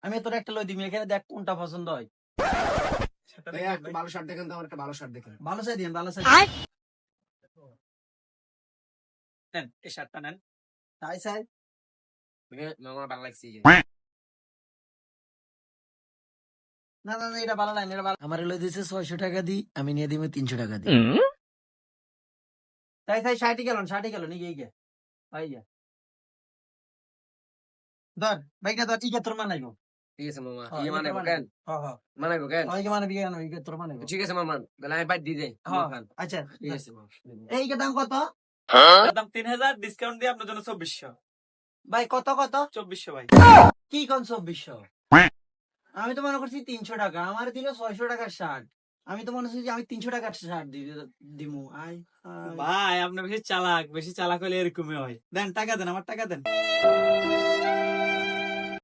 আমি তোর একটা লই দিবি, এখানে দেখ কোনটা পছন্দ হয়। একটা ভালো শার্ট দেখেন তো, আমার একটা ভালো শার্ট দেখেন। ভালো চাই দিন, ভালো চাই নেন এই শার্টটা নেন। তাই চাই। আমার ভালো লাগছে। না না না, এটা ভালো লাগে না, এটা ভালো। আমার লই দিয়েছে 600 টাকা দি, আমি নিয়ে দিব 300 টাকা দি। তাই তাই 60 গেল নিয়ে গিয়ে ভাই গিয়া ধর বাইকটা ধর, ইকে তোর মানাইবো। ঠিক আছে মামা, হ্যাঁ, ইয়ে ইকে মানে তোর কেন হ্যাঁ হ্যাঁ মানাইবো কেন? সবাইকে মানাবি কেন, ইকে তোর মানাইবো। ঠিক আছে মামা, তাহলে আমি বাইর দিয়ে যাই। হ্যাঁ আচ্ছা ঠিক আছে মামা। এইকে দাম কত এটার দাম 3000, ডিসকাউন্ট দিয়ে আপনার জন্য 2400। ভাই? কত কত? 2400 ভাই। কি কোন 2400? আমি তো মনে করছি 300 টাকা, আমার দিল 600 টাকার শার্ট। আমি তো মনে করছি যে আমি 300 টাকার শার্ট দিমু। I I. ভাই আপনি বেশি চালাক হলে এরকমই হয়। দেন টাকা দেন, আমার টাকা দেন।